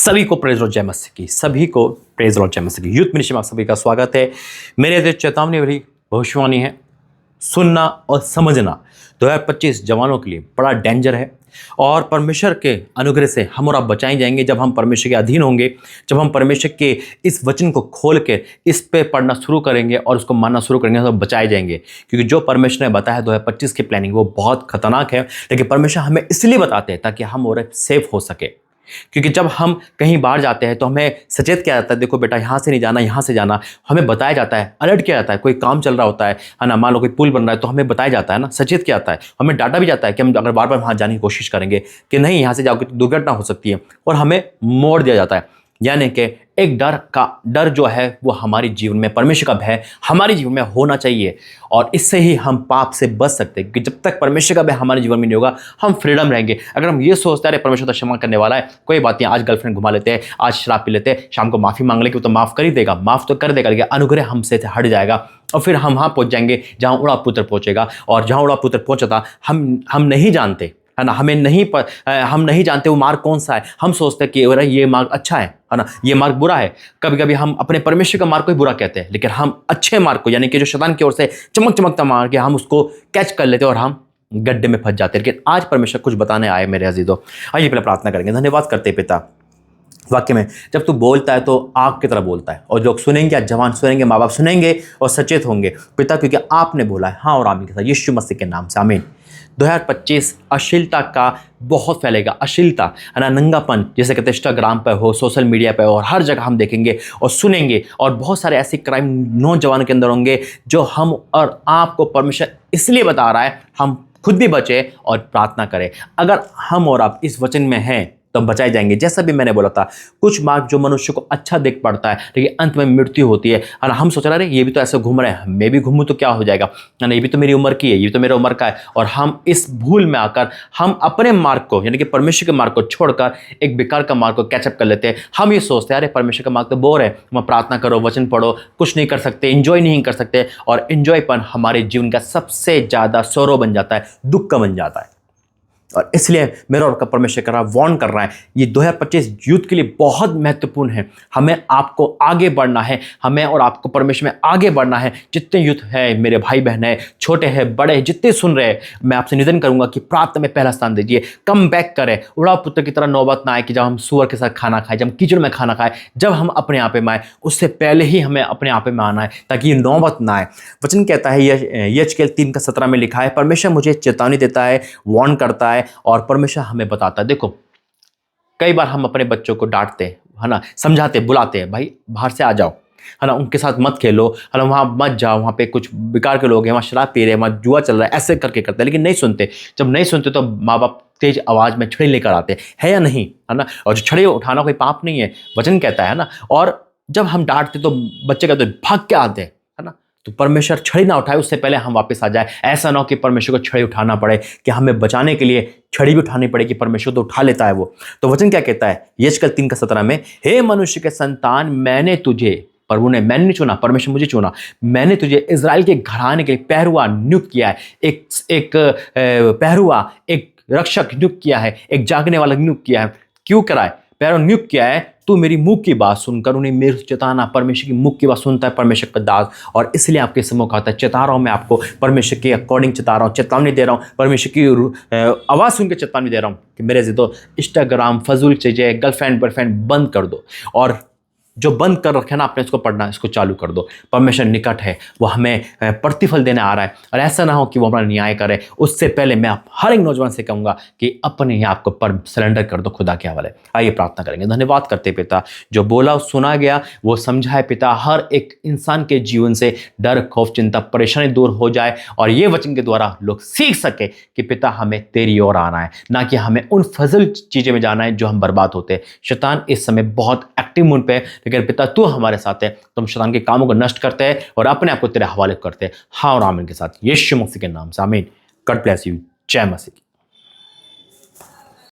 सभी को praise Lord जय मसीह की, सभी को प्रेज लॉर्ड जय मसीह की। यूथ मिनिस्ट्री में आप सभी का स्वागत है। मेरे लिए चेतावनी वाली भविष्यवाणी है, सुनना और समझना 2025 जवानों के लिए बड़ा डेंजर है और परमेश्वर के अनुग्रह से हम और आप बचाए जाएंगे जब हम परमेश्वर के अधीन होंगे, जब हम परमेश्वर के इस वचन को खोल के इस पे पढ़ना शुरू करेंगे और उसको मानना शुरू करेंगे तो बचाए जाएंगे। क्योंकि जो परमेश्वर ने बताया 2025 की प्लानिंग वो बहुत खतरनाक है, लेकिन परमेश्वर हमें इसलिए बताते हैं ताकि हम और सेफ हो सके। क्योंकि जब हम कहीं बाहर जाते हैं तो हमें सचेत किया जाता है, देखो बेटा यहाँ से नहीं जाना, यहाँ से जाना, हमें बताया जाता है, अलर्ट किया जाता है। कोई काम चल रहा होता है ना, मान लो कोई पुल बन रहा है तो हमें बताया जाता है ना, सचेत किया जाता है, हमें डांटा भी जाता है कि हम अगर बार बार वहाँ जाने की कोशिश करेंगे कि नहीं यहाँ से जाओगे तो दुर्घटना हो सकती है, और हमें मोड़ दिया जाता है। यानी कि एक डर जो है वो हमारे जीवन में, परमेश्वर का भय हमारे जीवन में होना चाहिए, और इससे ही हम पाप से बच सकते हैं। कि जब तक परमेश्वर का भय हमारे जीवन में नहीं होगा हम फ्रीडम रहेंगे। अगर हम ये सोचते हैं अरे परमेश्वर तो क्षमा करने वाला है, कोई बात नहीं, आज गर्लफ्रेंड घुमा लेते हैं, आज शराब पी लेते हैं, शाम को माफ़ी मांग ले कि वो तो माफ़ कर ही देगा, माफ़ तो कर देगा, लेकिन अनुग्रह हमसे हट जाएगा और फिर हम वहाँ पहुँच जाएंगे जहाँ उड़ा पुत्र पहुँचेगा। और जहाँ उड़ा पुत्र पहुँचा था हम नहीं जानते, है ना, हम नहीं जानते वो मार्ग कौन सा है। हम सोचते हैं कि अरे ये मार्ग अच्छा है ना, ये मार्ग बुरा है। कभी कभी हम अपने परमेश्वर का मार्ग को ही बुरा कहते हैं, लेकिन हम अच्छे मार्ग को, यानी कि जो शैतान की ओर से चमकता मार्ग है, हम उसको कैच कर लेते हैं और हम गड्ढे में फंस जाते हैं। लेकिन आज परमेश्वर कुछ बताने आए मेरे अजीजों। आइए पहले प्रार्थना करेंगे। धन्यवाद करते पिता, वाक्य में जब तू बोलता है तो आग की तरह बोलता है, और लोग सुनेंगे, आज जवान सुनेंगे, माँ बाप सुनेंगे और सचेत होंगे पिता, क्योंकि आपने बोला है। हाँ और आमीन के साथ यीशु मसीह के नाम से आमीन। 2025 अश्लीलता का बहुत फैलेगा, अश्लीलता है ना, नंगापन, जैसे कहते हैं इंस्टाग्राम पे हो, सोशल मीडिया पे हो, और हर जगह हम देखेंगे और सुनेंगे, और बहुत सारे ऐसे क्राइम नौजवानों के अंदर होंगे जो हम और आपको परमेश्वर इसलिए बता रहा है हम खुद भी बचे और प्रार्थना करें। अगर हम और आप इस वचन में हैं तो बचाए जाएंगे। जैसा भी मैंने बोला था, कुछ मार्ग जो मनुष्य को अच्छा दिख पड़ता है लेकिन अंत में मृत्यु होती है ना। हम सोच रहे हैं ये भी तो ऐसे घूम रहे हैं, मैं भी घूमूं तो क्या हो जाएगा ना, ये भी तो मेरी उम्र की है, ये तो मेरा उम्र का है। और हम इस भूल में आकर हम अपने मार्ग को, यानी कि परमेश्वर के मार्ग को छोड़कर एक बेकार का मार्ग को कैचअप कर लेते हैं। हम ये सोचते हैं अरे परमेश्वर का मार्ग तो बोर है, वहाँ प्रार्थना करो, वचन पढ़ो, कुछ नहीं कर सकते, इंजॉय नहीं कर सकते। और इंजॉयपन हमारे जीवन का सबसे ज़्यादा सौरव बन जाता है, दुख का बन जाता है। और इसलिए मेरा और का परमेश्वर कर रहा है, वार्न कर रहा है, ये 2025 यूथ के लिए बहुत महत्वपूर्ण है। हमें आपको आगे बढ़ना है, हमें और आपको परमेश्वर में आगे बढ़ना है। जितने यूथ हैं, मेरे भाई बहन हैं, छोटे हैं, बड़े हैं, जितने सुन रहे हैं, मैं आपसे निवेदन करूंगा कि प्रार्थना में पहला स्थान दीजिए। कम बैक करें, उड़ाव पुत्र की तरह नौबत ना आए कि जब हम सुअर के साथ खाना खाएं, जब हम कीचड़ में खाना खाएं, जब हम अपने यहाँ पे में आए, उससे पहले ही हमें अपने यहाँ पे में आना है ताकि ये नौबत ना आए। वचन कहता है, यहेजकेल 3:17 में लिखा है, परमेश्वर मुझे चेतावनी देता है, वार्न करता है और परमेश्वर हमें बताता है। देखो कई बार हम अपने बच्चों को डांटते हैं, है ना, समझाते, बुलाते हैं, भाई बाहर से आ जाओ, है ना, उनके साथ मत खेलो, है ना, वहाँ मत जाओ, वहाँ पे कुछ बेकार के लोग हैं, वहाँ शराब पी रहे हैं, वहाँ जुआ चल रहा है, ऐसे करके करते हैं। लेकिन नहीं सुनते। जब नहीं सुनते तो माँ बाप तेज आवाज में छड़ी लेकर आते हैं, या नहीं, है ना। और जो छड़ी उठाना कोई पाप नहीं है, वचन कहता है ना। और जब हम डांटते तो बच्चे कहते भाग के आते हैं, है ना। तो परमेश्वर छड़ी ना उठाए उससे पहले हम वापस आ जाए। ऐसा ना हो कि परमेश्वर को छड़ी उठाना पड़े, कि हमें बचाने के लिए छड़ी भी उठानी पड़े, कि परमेश्वर तो उठा लेता है वो। तो वचन क्या कहता है यहेजकेल 3:17 में, हे मनुष्य के संतान, मैंने तुझे, प्रभु ने, मैंने नहीं चुना, परमेश्वर मुझे चुना, मैंने तुझे इजराइल के घराने के लिए पहरुआ नियुक्त किया है। एक पहरुआ, एक रक्षक नियुक्त किया है, एक जागने वाला नियुक्त किया है। क्यों कराए पहरुआ नियुक्त किया है? तू मेरी मुख की बात सुनकर उन्हें मेरे चेताना। परमेश्वर की मुख की बात सुनता है परमेश्वर का दास, और इसलिए आपके सम्मुख आता है। चेता रहा हूं मैं आपको, परमेश्वर के अकॉर्डिंग चेता रहा हूं, चेतावनी दे रहा हूं, परमेश्वर की आवाज़ सुन के चेतावनी दे रहा हूं कि मेरे जिदो इंस्टाग्राम, फजूल चीजें, गर्लफ्रेंड बॉयफ्रेंड बंद कर दो, और जो बंद कर रखे ना आपने, इसको पढ़ना, इसको चालू कर दो। परमेश्वर निकट है, वो हमें प्रतिफल देने आ रहा है। और ऐसा ना हो कि वो हमारा न्याय करे। उससे पहले मैं आप हर एक नौजवान से कहूँगा कि अपने आप को पर सरेंडर कर दो खुदा के हवाले। आइए प्रार्थना करेंगे। धन्यवाद करते पिता, जो बोला सुना गया वो समझा है पिता। हर एक इंसान के जीवन से डर, खौफ, चिंता, परेशानी दूर हो जाए, और ये वचन के द्वारा लोग सीख सके कि पिता हमें तेरी ओर आना है, ना कि हमें उन फजल चीज़ें में जाना है जो हम बर्बाद होते हैं। शैतान इस समय बहुत एक्टिव मूड पे, लेकिन पिता तू हमारे साथ है, तुम शैतान के कामों को नष्ट करते हैं और अपने आप को तेरे हवाले करते हैं। हाँ और आमीन के साथ यीशु मसीह के नाम से आमीन। God bless you. जय मसीह।